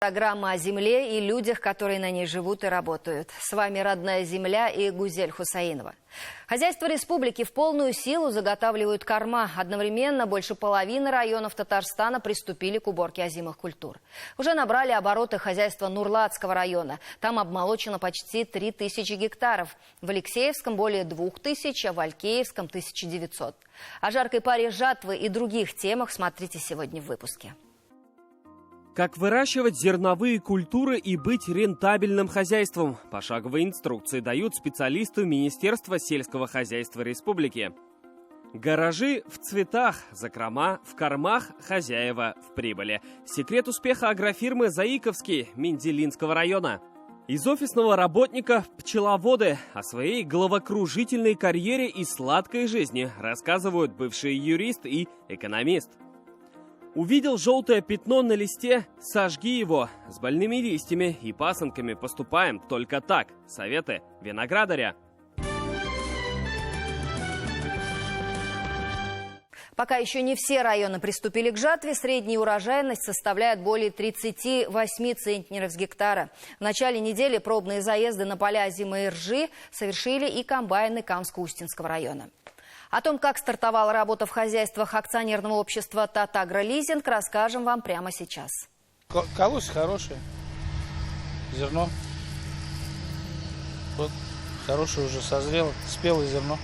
Программа о земле и людях, которые на ней живут и работают. С вами «Родная земля» и Гузель Хусаинова. Хозяйства республики в полную силу заготавливают корма. Одновременно больше половины районов Татарстана приступили к уборке озимых культур. Уже набрали обороты хозяйства Нурлатского района. Там обмолочено почти 3000 гектаров. В Алексеевском более 2000, а в Алькеевском 1900. О жаркой паре жатвы и других темах смотрите сегодня в выпуске. Как выращивать зерновые культуры и быть рентабельным хозяйством? Пошаговые инструкции дают специалисты Министерства сельского хозяйства республики. Гаражи в цветах, закрома в кормах, хозяева в прибыли. Секрет успеха агрофирмы «Заиковский» Менделинского района. Из офисного работника в пчеловоды. О своей головокружительной карьере и сладкой жизни рассказывают бывший юрист и экономист. Увидел желтое пятно на листе – сожги его. С больными листьями и пасынками поступаем только так. Советы виноградаря. Пока еще не все районы приступили к жатве, средняя урожайность составляет более 38 центнеров с гектара. В начале недели пробные заезды на поля озимой ржи совершили и комбайны Камско-Устинского района. О том, как стартовала работа в хозяйствах акционерного общества «Татагролизинг», расскажем вам прямо сейчас. Колосья хорошие, зерно. Вот, хорошее уже созрело, спелое зерно.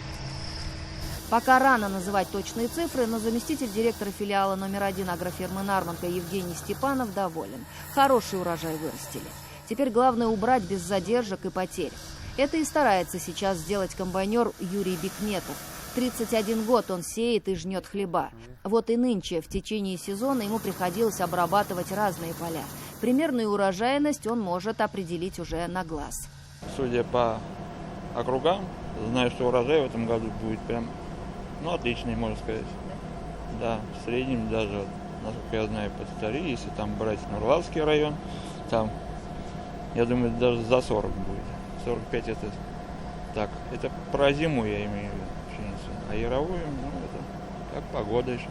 Пока рано называть точные цифры, но заместитель директора филиала номер 1 агрофирмы «Нарманка» Евгений Степанов доволен. Хороший урожай вырастили. Теперь главное убрать без задержек и потерь. Это и старается сейчас сделать комбайнер Юрий Бекметов. 31 год он сеет и жнет хлеба. Вот и нынче в течение сезона ему приходилось обрабатывать разные поля. Примерную урожайность он может определить уже на глаз. Судя по округам, знаю, что урожай в этом году будет прям, отличный, можно сказать. Да, в среднем даже, насколько я знаю, по Татари, если там брать Нурлатский район, там, я думаю, даже за 40 будет. 45 это так, это про зиму я имею в виду. А яровую, это как погода еще.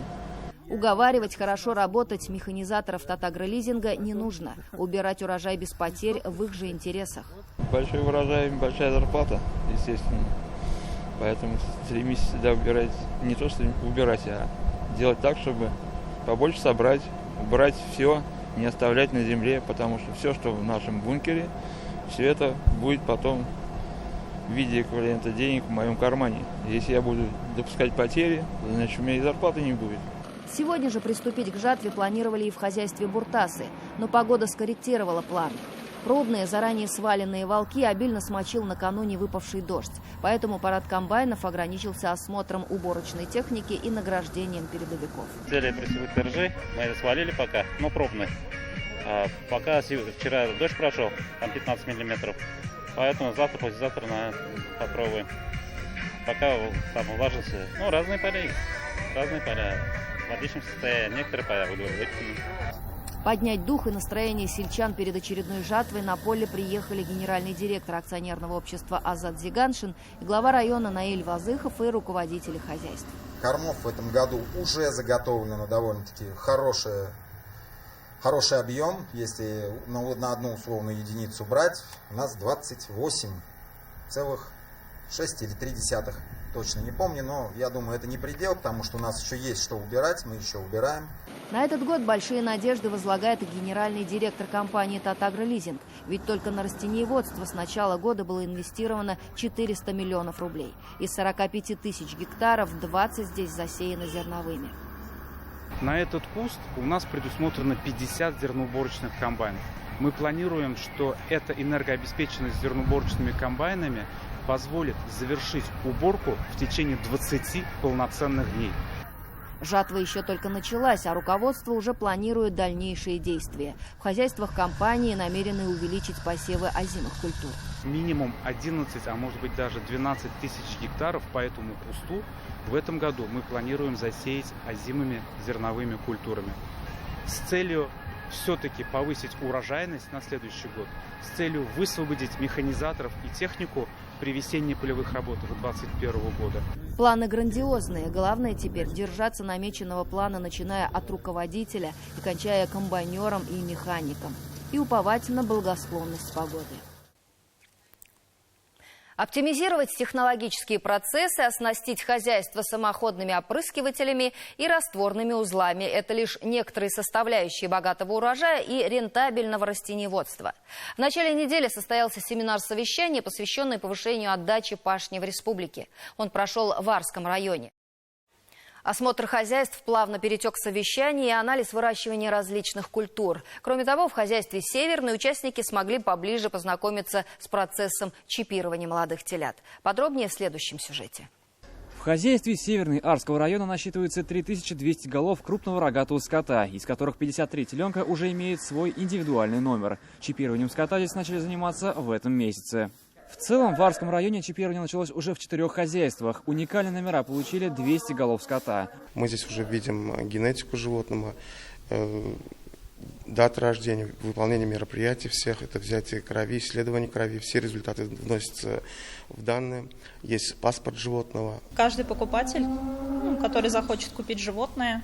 Уговаривать хорошо работать механизаторов «Татагролизинга» не нужно. Убирать урожай без потерь в их же интересах. Большой урожай, большая зарплата, естественно. Поэтому стремись всегда убирать, не то что убирать, а делать так, чтобы побольше собрать, убрать все, не оставлять на земле, потому что все, что в нашем бункере, все это будет потом в виде эквивалента денег в моем кармане. Если я буду допускать потери, значит, у меня и зарплаты не будет. Сегодня же приступить к жатве планировали и в хозяйстве Буртасы, но погода скорректировала план. Пробные, заранее сваленные валки обильно смочил накануне выпавший дождь, поэтому парад комбайнов ограничился осмотром уборочной техники и награждением передовиков. Взяли присылки ржи, мы это свалили пока, пробные. Пока вчера дождь прошел, там 15 миллиметров. Поэтому завтра, послезавтра попробуем. Пока там уложился. Разные поля есть. Разные поля. В отличном состоянии. Некоторые поля выкинули. Поднять дух и настроение сельчан перед очередной жатвой на поле приехали генеральный директор акционерного общества Азат Зиганшин и глава района Наиль Вазыхов и руководители хозяйств. Кормов в этом году уже заготовлено на довольно-таки хороший объем. Если на одну условную единицу брать, у нас 28,6 или 3, точно не помню, но я думаю, это не предел, потому что у нас еще есть что убирать, мы еще убираем. На этот год большие надежды возлагает и генеральный директор компании «Татагролизинг». Ведь только на растениеводство с начала года было инвестировано 400 миллионов рублей. Из 45 тысяч гектаров 20 здесь засеяно зерновыми. На этот куст у нас предусмотрено 50 зерноуборочных комбайнов. Мы планируем, что эта энергообеспеченность зерноуборочными комбайнами позволит завершить уборку в течение 20 полноценных дней. Жатва еще только началась, а руководство уже планирует дальнейшие действия. В хозяйствах компании намерены увеличить посевы озимых культур. Минимум 11, а может быть даже 12 тысяч гектаров по этому кусту в этом году мы планируем засеять озимыми зерновыми культурами. С целью все-таки повысить урожайность на следующий год, с целью высвободить механизаторов и технику при весенне-полевых работах 2021 года. Планы грандиозные. Главное теперь держаться намеченного плана, начиная от руководителя и кончая комбайнером и механиком. и уповать на благосклонность погоды. Оптимизировать технологические процессы, оснастить хозяйство самоходными опрыскивателями и растворными узлами – это лишь некоторые составляющие богатого урожая и рентабельного растениеводства. В начале недели состоялся семинар-совещание, посвященный повышению отдачи пашни в республике. Он прошел в Арском районе. Осмотр хозяйств плавно перетек в совещание и анализ выращивания различных культур. Кроме того, в хозяйстве «Северный» участники смогли поближе познакомиться с процессом чипирования молодых телят. Подробнее в следующем сюжете. В хозяйстве «Северный» Арского района насчитывается 3200 голов крупного рогатого скота, из которых 53 теленка уже имеют свой индивидуальный номер. Чипированием скота здесь начали заниматься в этом месяце. В целом, в Арском районе чипирование началось уже в 4 хозяйствах. Уникальные номера получили 200 голов скота. Мы здесь уже видим генетику животного, даты рождения, выполнение мероприятий всех, это взятие крови, исследование крови, все результаты вносятся в данные. Есть паспорт животного. Каждый покупатель, который захочет купить животное,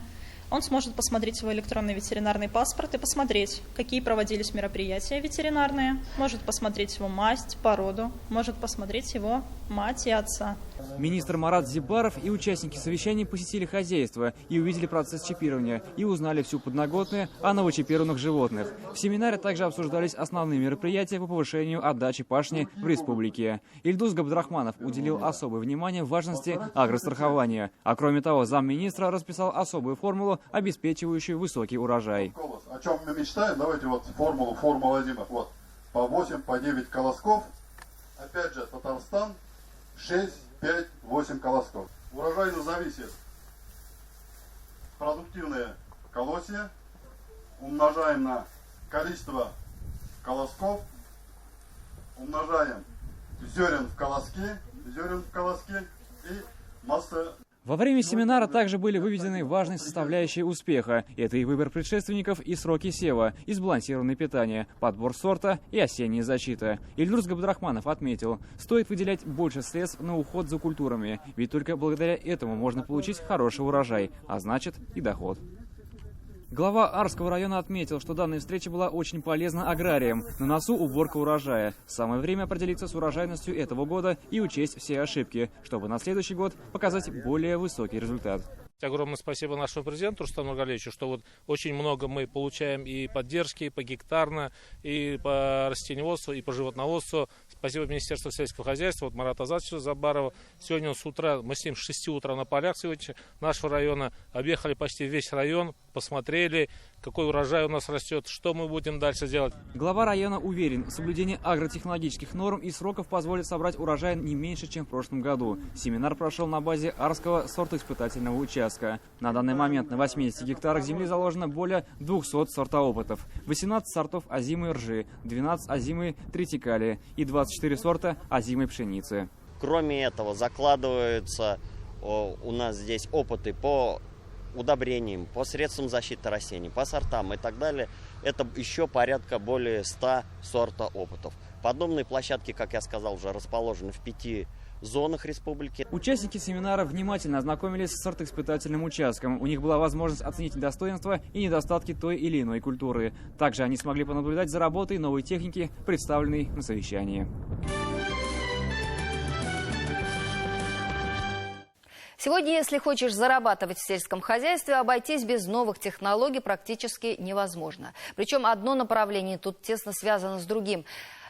он сможет посмотреть свой электронный ветеринарный паспорт и посмотреть, какие проводились мероприятия ветеринарные, может посмотреть его масть, породу, может посмотреть его мать и отца. Министр Марат Зибаров и участники совещания посетили хозяйство и увидели процесс чипирования и узнали всю подноготную о новочипированных животных. В семинаре также обсуждались основные мероприятия по повышению отдачи пашни в республике. Ильдус Габдрахманов уделил особое внимание важности агрострахования. А кроме того, замминистра расписал особую формулу, обеспечивающую высокий урожай. О чем мы мечтаем? Давайте вот формулу Владимир. Вот по 8, по 9 колосков. Опять же, Татарстан 6, 5, 8 колосков. Урожайность зависит. Продуктивные колосья умножаем на количество колосков, умножаем зерен в колоске и масса. Во время семинара также были выведены важные составляющие успеха. Это и выбор предшественников, и сроки сева, и сбалансированное питание, подбор сорта и осенняя защита. Ильдус Габдрахманов отметил, стоит выделять больше средств на уход за культурами, ведь только благодаря этому можно получить хороший урожай, а значит и доход. Глава Арского района отметил, что данная встреча была очень полезна аграриям. На носу уборка урожая. Самое время определиться с урожайностью этого года и учесть все ошибки, чтобы на следующий год показать более высокий результат. Огромное спасибо нашему президенту Рустаму Нургалиевичу, что вот очень много мы получаем и поддержки, и погектарно, и по растениеводству, и по животноводству. Спасибо Министерству сельского хозяйства, вот Марату Азатовичу Забарову. Сегодня с утра, мы с ним с 6 утра на полях сегодня нашего района, объехали почти весь район, посмотрели, какой урожай у нас растет, что мы будем дальше делать. Глава района уверен, соблюдение агротехнологических норм и сроков позволит собрать урожай не меньше, чем в прошлом году. Семинар прошел на базе Арского сортоиспытательного участка. На данный момент на 80 гектарах земли заложено более 200 сортоопытов. 18 сортов озимой ржи, 12 озимой тритикали и 24 сорта озимой пшеницы. Кроме этого, закладываются у нас здесь опыты по удобрениям, по средствам защиты растений, по сортам и так далее. Это еще порядка более 100 сорта опытов. Подобные площадки, как я сказал, уже расположены в 5 зонах республики. Участники семинара внимательно ознакомились с сортоиспытательным участком. У них была возможность оценить достоинства и недостатки той или иной культуры. Также они смогли понаблюдать за работой новой техники, представленной на совещании. Сегодня, если хочешь зарабатывать в сельском хозяйстве, обойтись без новых технологий практически невозможно. Причем одно направление тут тесно связано с другим.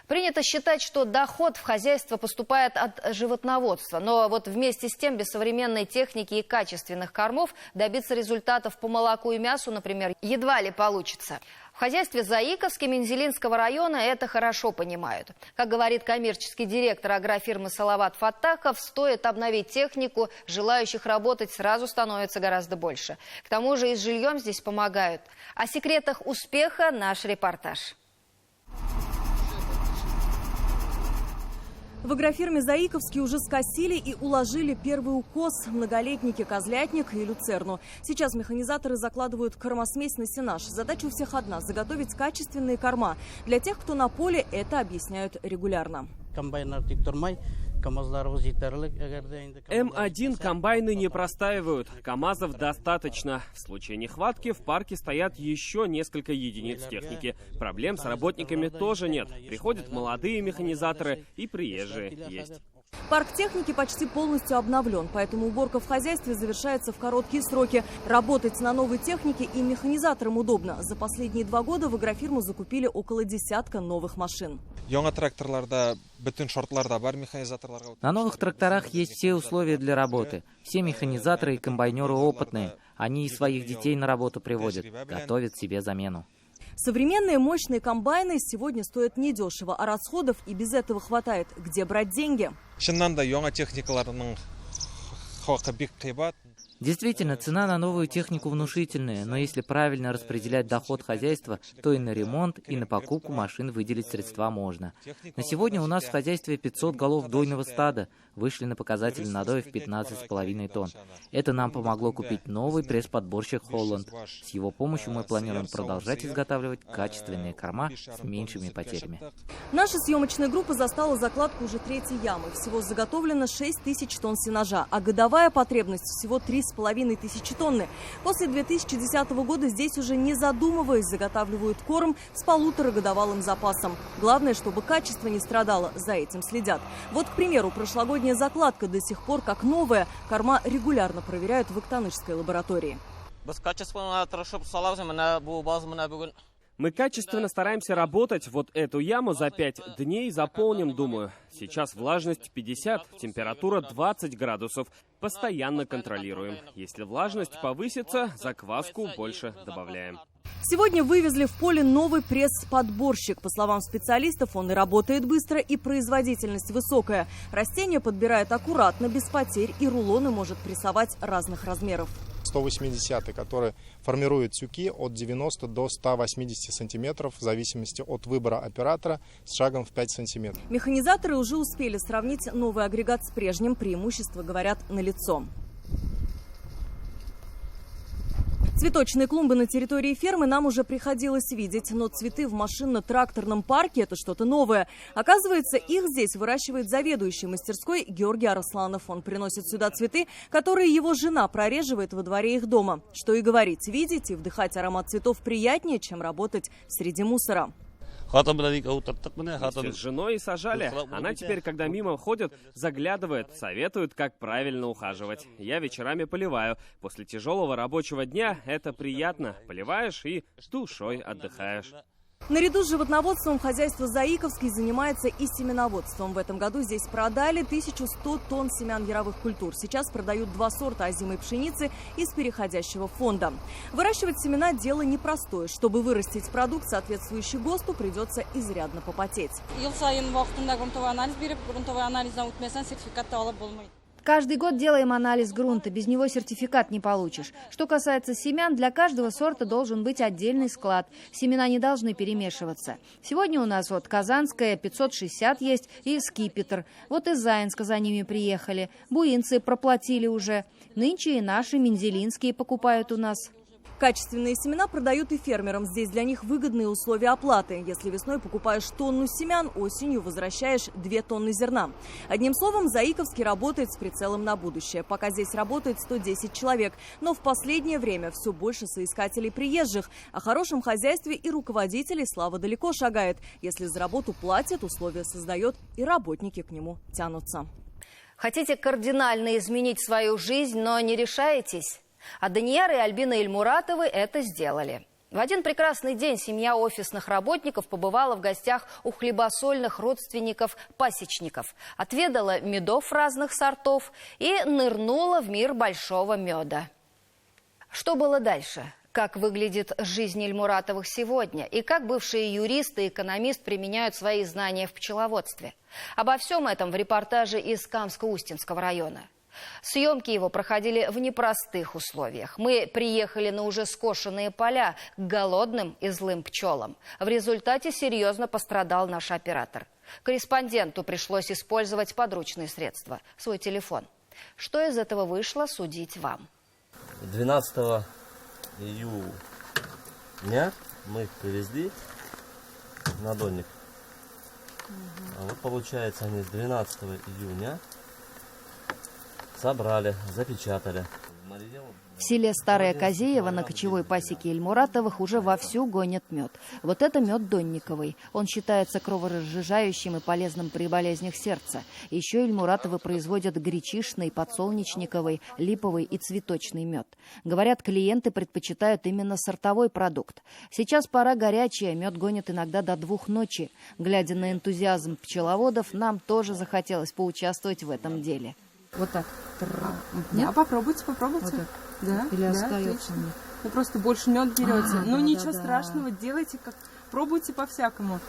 Принято считать, что доход в хозяйство поступает от животноводства. Но вот вместе с тем, без современной техники и качественных кормов добиться результатов по молоку и мясу, например, едва ли получится. В хозяйстве Заиковске Мензелинского района это хорошо понимают. Как говорит коммерческий директор агрофирмы Салават Фаттахов, стоит обновить технику, желающих работать сразу становится гораздо больше. К тому же и с жильем здесь помогают. О секретах успеха наш репортаж. В агрофирме Заиковский уже скосили и уложили первый укос многолетники, козлятник и люцерну. Сейчас механизаторы закладывают кормосмесь на сенаж. Задача у всех одна – заготовить качественные корма. Для тех, кто на поле, это объясняют регулярно. М1 комбайны не простаивают, КАМАЗов достаточно. В случае нехватки в парке стоят еще несколько единиц техники. Проблем с работниками тоже нет. Приходят молодые механизаторы и приезжие есть. Парк техники почти полностью обновлен, поэтому уборка в хозяйстве завершается в короткие сроки. Работать на новой технике и механизаторам удобно. За последние 2 года в агрофирму закупили около десятка новых машин. На новых тракторах есть все условия для работы. Все механизаторы и комбайнеры опытные. Они и своих детей на работу приводят, готовят себе замену. Современные мощные комбайны сегодня стоят недешево, а расходов и без этого хватает. Где брать деньги? Действительно, цена на новую технику внушительная, но если правильно распределять доход хозяйства, то и на ремонт, и на покупку машин выделить средства можно. На сегодня у нас в хозяйстве 500 голов дойного стада, вышли на показатель надоя в 15,5 тонн. Это нам помогло купить новый пресс-подборщик «Холланд». С его помощью мы планируем продолжать изготавливать качественные корма с меньшими потерями. Наша съемочная группа застала закладку уже 3-й ямы. Всего заготовлено 6000 тонн сенажа, а годовая потребность всего 3500 тонны. После 2010 года здесь уже не задумываясь заготавливают корм с 1,5-годовалым запасом. Главное, чтобы качество не страдало, за этим следят. Вот, к примеру, прошлогодняя закладка до сих пор как новая. Корма регулярно проверяют в Актанышской лаборатории. Мы качественно стараемся работать. Вот эту яму за 5 дней заполним, думаю. Сейчас влажность 50, температура 20 градусов. Постоянно контролируем. Если влажность повысится, закваску больше добавляем. Сегодня вывезли в поле новый пресс-подборщик. По словам специалистов, он и работает быстро, и производительность высокая. Растения подбирает аккуратно, без потерь, и рулоны может прессовать разных размеров. 180, который формирует тюки от 90 до 180 сантиметров в зависимости от выбора оператора с шагом в 5 сантиметров. Механизаторы уже успели сравнить новый агрегат с прежним. Преимущества, говорят, налицо. Цветочные клумбы на территории фермы нам уже приходилось видеть, но цветы в машинно-тракторном парке – это что-то новое. Оказывается, их здесь выращивает заведующий мастерской Георгий Арасланов. Он приносит сюда цветы, которые его жена прореживает во дворе их дома. Что и говорить, видеть и вдыхать аромат цветов приятнее, чем работать среди мусора. Вместе с женой сажали. Она теперь, когда мимо ходит, заглядывает, советует, как правильно ухаживать. Я вечерами поливаю. После тяжелого рабочего дня это приятно. Поливаешь и душой отдыхаешь. Наряду с животноводством хозяйство Заиковский занимается и семеноводством. В этом году здесь продали 1100 тонн семян яровых культур. Сейчас продают 2 сорта озимой пшеницы из переходящего фонда. Выращивать семена – дело непростое. Чтобы вырастить продукт, соответствующий ГОСТу, придется изрядно попотеть. Каждый год делаем анализ грунта, без него сертификат не получишь. Что касается семян, для каждого сорта должен быть отдельный склад. Семена не должны перемешиваться. Сегодня у нас вот Казанская 560 есть и Скипетр. Вот из Заинска за ними приехали. Буинцы проплатили уже. Нынче и наши мензелинские покупают у нас. Качественные семена продают и фермерам. Здесь для них выгодные условия оплаты. Если весной покупаешь тонну семян, осенью возвращаешь 2 тонны зерна. Одним словом, Заиковский работает с прицелом на будущее. Пока здесь работает 110 человек. Но в последнее время все больше соискателей приезжих. О хорошем хозяйстве и руководителей слава далеко шагает. Если за работу платят, условия создает, и работники к нему тянутся. Хотите кардинально изменить свою жизнь, но не решаетесь? А Данияр и Альбина Ильмуратовы это сделали. В один прекрасный день семья офисных работников побывала в гостях у хлебосольных родственников-пасечников, отведала медов разных сортов и нырнула в мир большого меда. Что было дальше? Как выглядит жизнь Ильмуратовых сегодня? И как бывшие юристы и экономист применяют свои знания в пчеловодстве? Обо всем этом в репортаже из Камско-Устинского района. Съемки его проходили в непростых условиях. Мы приехали на уже скошенные поля к голодным и злым пчелам. В результате серьезно пострадал наш оператор. Корреспонденту пришлось использовать подручные средства – свой телефон. Что из этого вышло, судить вам. 12 июня мы их привезли на донник. А вот получается, они с 12 июня собрали, запечатали. В селе Старая Козеево на кочевой пасеке Ильмуратовых уже вовсю гонят мед. Вот это мед донниковый. Он считается кроворазжижающим и полезным при болезнях сердца. Еще Ильмуратовы производят гречишный, подсолнечниковый, липовый и цветочный мед. Говорят, клиенты предпочитают именно сортовой продукт. Сейчас пора горячая, мед гонят иногда до 2 ночи. Глядя на энтузиазм пчеловодов, нам тоже захотелось поучаствовать в этом деле. Вот так. Да, попробуйте. Вот так. Да, или остается. Да, вы просто больше мед берете. Ну, ничего страшного, делайте, как пробуйте по-всякому.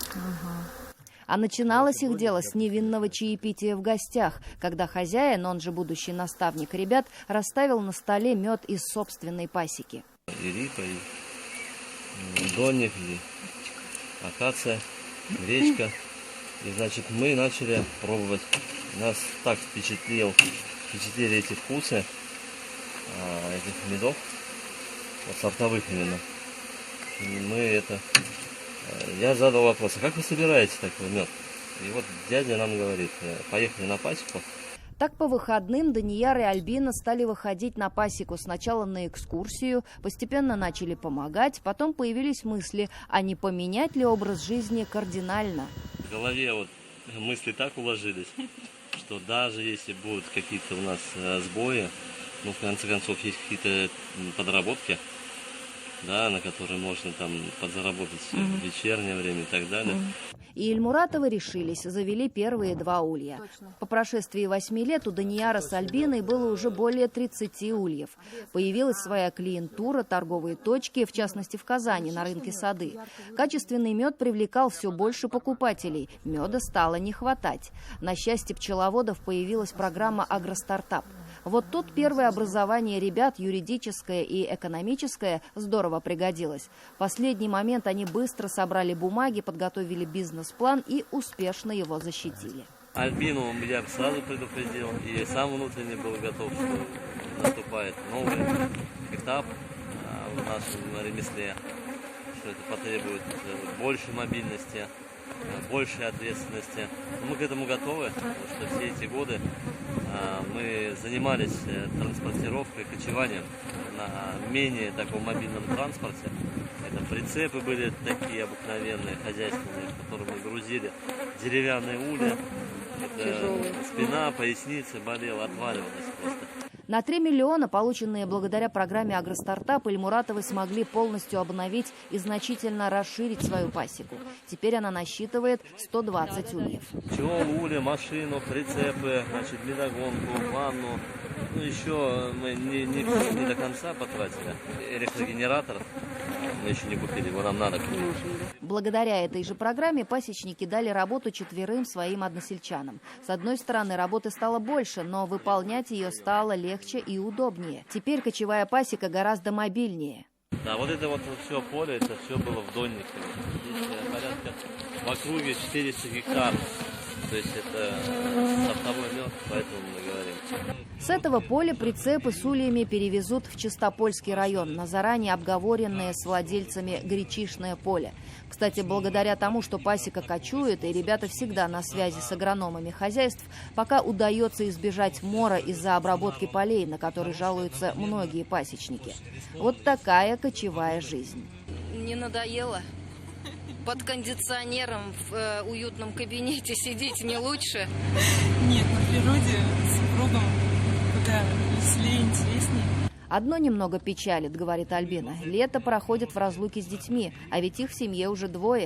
А начиналось их дело с невинного чаепития в гостях, когда хозяин, он же будущий наставник ребят, расставил на столе мед из собственной пасеки. И рипа, и донник, и акация, гречка. И, значит, мы начали пробовать. Нас так впечатлили эти вкусы этих медов, вот сортовых именно. И я задал вопрос, а как вы собираете такой мед? И вот дядя нам говорит, поехали на пасеку. Так по выходным Данияр и Альбина стали выходить на пасеку. Сначала на экскурсию, постепенно начали помогать, потом появились мысли, а не поменять ли образ жизни кардинально. В голове вот мысли так уложились, что даже если будут какие-то у нас сбои, ну, в конце концов, есть какие-то подработки, да, на которые можно там подзаработать в вечернее время и так далее. И Ильмуратовы решились, завели первые 2 улья. По прошествии 8 лет у Данияра с Альбиной было уже более 30 ульев. Появилась своя клиентура, торговые точки, в частности в Казани, на рынке Сады. Качественный мед привлекал все больше покупателей. Меда стало не хватать. На счастье пчеловодов появилась программа «Агростартап». Вот тут первое образование ребят, юридическое и экономическое, здорово пригодилось. В последний момент они быстро собрали бумаги, подготовили бизнес-план и успешно его защитили. Альбину я сразу предупредил, и сам внутренне был готов, что наступает новый этап в нашем ремесле, что это потребует больше мобильности, большей ответственности. Но мы к этому готовы, потому что все эти годы мы занимались транспортировкой, кочеванием на менее таком мобильном транспорте. Это прицепы были такие обыкновенные, хозяйственные, в которые мы грузили деревянные улья. Спина, поясница болела, отваливалась просто. На 3 миллиона, полученные благодаря программе «Агростартап», Ильмуратовы смогли полностью обновить и значительно расширить свою пасеку. Теперь она насчитывает 120 ульев. Пчел, улья, машину, прицепы, значит, ледогонку, ванну. Ну, еще мы не до конца потратили. Электрогенератор мы еще не купили, его нам надо купить. Благодаря этой же программе пасечники дали работу 4 своим односельчанам. С одной стороны, работы стало больше, но выполнять ее стало легче и удобнее. Теперь кочевая пасека гораздо мобильнее. Да, вот это вот все поле, это все было в Доннике. Здесь порядка в округе 400 гектаров. То есть это сортовой мед, поэтому мы говорим. С этого поля прицепы с ульями перевезут в Чистопольский район, на заранее обговоренное с владельцами гречишное поле. Кстати, благодаря тому, что пасека кочует, и ребята всегда на связи с агрономами хозяйств, пока удается избежать мора из-за обработки полей, на которые жалуются многие пасечники. Вот такая кочевая жизнь. Не надоело? Под кондиционером в уютном кабинете сидеть не лучше? Нет, на природе с супругом куда веселее, интереснее. Одно немного печалит, говорит Альбина. Лето проходит в разлуке с детьми, а ведь их в семье уже 2.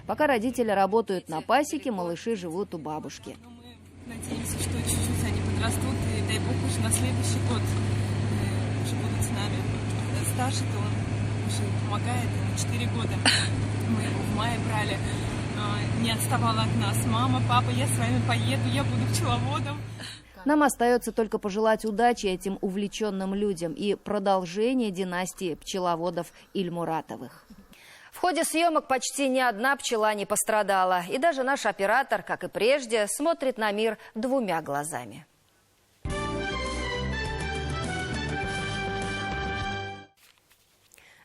Пока родители работают на пасеке, малыши живут у бабушки. Надеемся, что чуть-чуть они подрастут, и дай бог уже на следующий год уже будут с нами. Старший-то он уже помогает, ему 4 года. Мы его в мае брали, не отставала от нас. Мама, папа, я с вами поеду, я буду пчеловодом. Нам остается только пожелать удачи этим увлеченным людям и продолжения династии пчеловодов Ильмуратовых. В ходе съемок почти ни одна пчела не пострадала. И даже наш оператор, как и прежде, смотрит на мир 2 глазами.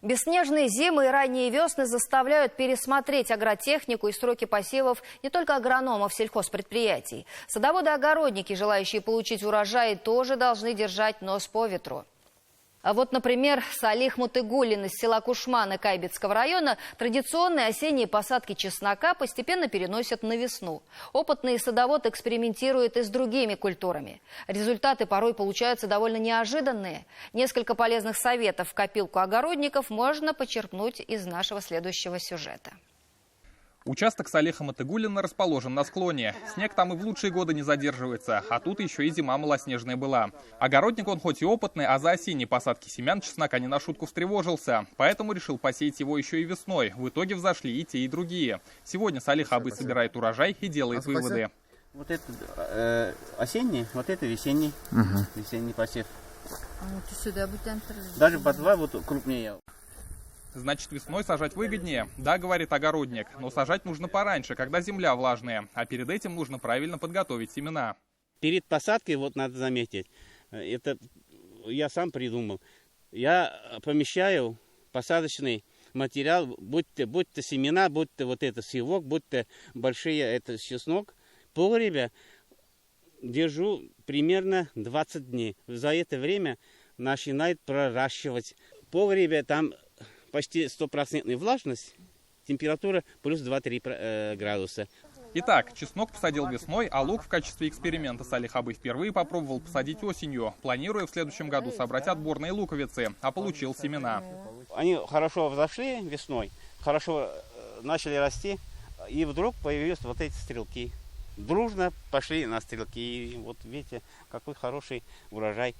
Бесснежные зимы и ранние весны заставляют пересмотреть агротехнику и сроки посевов не только агрономов сельхозпредприятий. Садоводы-огородники, желающие получить урожай, тоже должны держать нос по ветру. А вот, например, Салих Мутыгуллин из села Кушманы Кайбецкого района традиционные осенние посадки чеснока постепенно переносят на весну. Опытный садовод экспериментирует и с другими культурами. Результаты порой получаются довольно неожиданные. Несколько полезных советов в копилку огородников можно почерпнуть из нашего следующего сюжета. Участок Салиха Мутыгуллина расположен на склоне. Снег там и в лучшие годы не задерживается, а тут еще и зима малоснежная была. Огородник он хоть и опытный, а за осенней посадки семян чеснока не на шутку встревожился. Поэтому решил посеять его еще и весной. В итоге взошли и те, и другие. Сегодня Салих Абы собирает урожай и делает выводы. Вот это осенний, вот это весенний. Весенний посев. Даже по два вот крупнее. Значит, весной сажать выгоднее? Да, говорит огородник, но сажать нужно пораньше, когда земля влажная, а перед этим нужно правильно подготовить семена. Перед посадкой, вот надо заметить, это я сам придумал, я помещаю посадочный материал, будь то семена, будь то вот это севок, будь то большие, это чеснок, в погребе держу примерно 20 дней. За это время начинает проращивать. В погребе там почти 100% влажность, температура плюс 2-3 градуса. Итак, чеснок посадил весной, а лук в качестве эксперимента Салих Абы впервые попробовал посадить осенью, планируя в следующем году собрать отборные луковицы, а получил семена. Они хорошо взошли весной, хорошо начали расти, и вдруг появились вот эти стрелки. Дружно пошли на стрелки. И вот видите, какой хороший урожай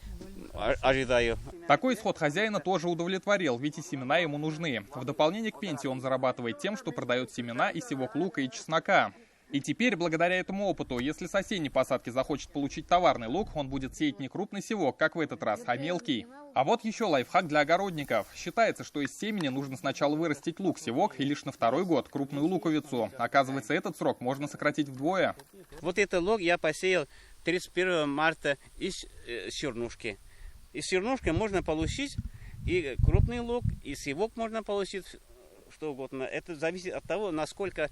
ожидаю. Такой исход хозяина тоже удовлетворил, ведь и семена ему нужны. В дополнение к пенсии он зарабатывает тем, что продает семена и севок лука и чеснока. И теперь, благодаря этому опыту, если с осенней посадки захочет получить товарный лук, он будет сеять не крупный севок, как в этот раз, а мелкий. А вот еще лайфхак для огородников. Считается, что из семени нужно сначала вырастить лук-севок и лишь на второй год крупную луковицу. Оказывается, этот срок можно сократить вдвое. Вот этот лук я посеял 31 марта из чернушки. Из чернушки можно получить и крупный лук, и севок можно получить, что угодно. Это зависит от того, насколько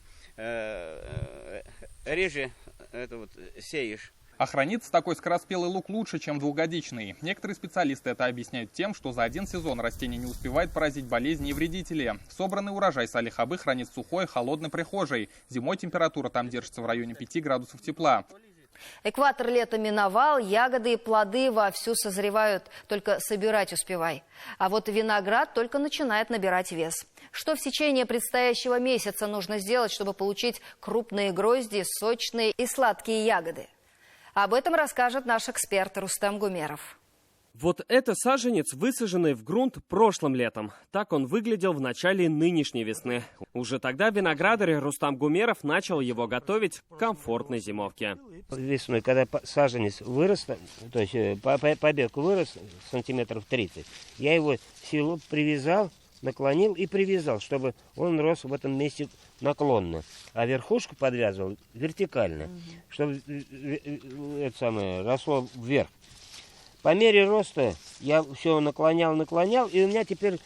реже это вот сеешь. А хранится такой скороспелый лук лучше, чем двухгодичный. Некоторые специалисты это объясняют тем, что за один сезон растение не успевает поразить болезни и вредители. Собранный урожай Салих Абы хранит в сухой, холодной прихожей. Зимой температура там держится в районе 5 градусов тепла. Экватор лета миновал, ягоды и плоды вовсю созревают, только собирать успевай. А вот виноград только начинает набирать вес. Что в течение предстоящего месяца нужно сделать, чтобы получить крупные грозди, сочные и сладкие ягоды? Об этом расскажет наш эксперт Рустам Гумеров. Вот это саженец, высаженный в грунт прошлым летом. Так он выглядел в начале нынешней весны. Уже тогда виноградарь Рустам Гумеров начал его готовить к комфортной зимовке. Весной, когда саженец вырос, то есть побег вырос сантиметров 30, я его силу привязал, наклонил и привязал, чтобы он рос в этом месте наклонно. А верхушку подвязывал вертикально, чтобы это самое росло вверх. По мере роста я все наклонял, и у меня теперь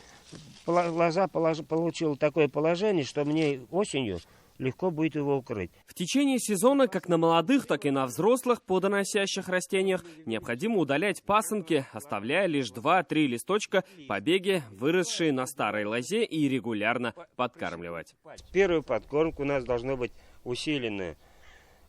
лоза получила такое положение, что мне осенью легко будет его укрыть. В течение сезона, как на молодых, так и на взрослых плодоносящих растениях, необходимо удалять пасынки, оставляя лишь 2-3 листочка, побеги, выросшие на старой лозе, и регулярно подкармливать. Первую подкормку у нас должно быть усиленная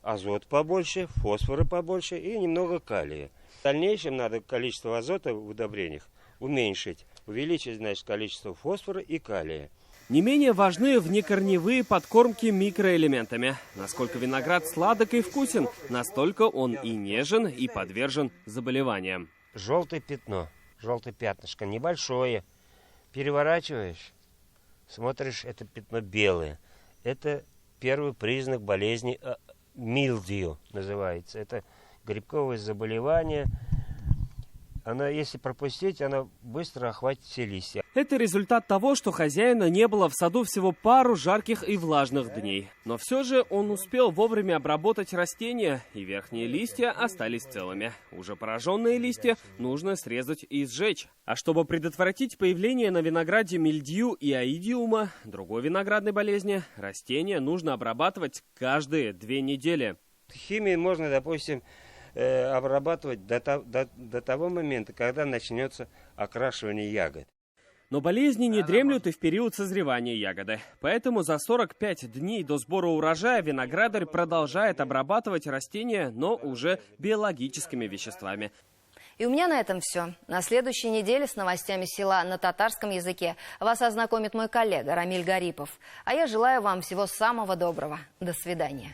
азот побольше, фосфора побольше и немного калия. В дальнейшем надо количество азота в удобрениях уменьшить, увеличить, значит, количество фосфора и калия. Не менее важны внекорневые подкормки микроэлементами. Насколько виноград сладок и вкусен, настолько он и нежен, и подвержен заболеваниям. Желтое пятно, желтое пятнышко небольшое. Переворачиваешь, смотришь, это пятно белое. Это первый признак болезни милдию называется. Это грибковое заболевание. Она, если пропустить, она быстро охватит все листья. Это результат того, что хозяина не было в саду всего пару жарких и влажных дней. Но все же он успел вовремя обработать растения, и верхние листья остались целыми. Уже пораженные листья нужно срезать и сжечь. А чтобы предотвратить появление на винограде мильдью и аидиума, другой виноградной болезни, растения нужно обрабатывать каждые 2 недели. Химией можно, допустим, обрабатывать до того момента, когда начнется окрашивание ягод. Но болезни не дремлют и в период созревания ягоды. Поэтому за 45 дней до сбора урожая виноградарь продолжает обрабатывать растения, но уже биологическими веществами. И у меня на этом все. На следующей неделе с новостями села на татарском языке вас ознакомит мой коллега Рамиль Гарипов. А я желаю вам всего самого доброго. До свидания.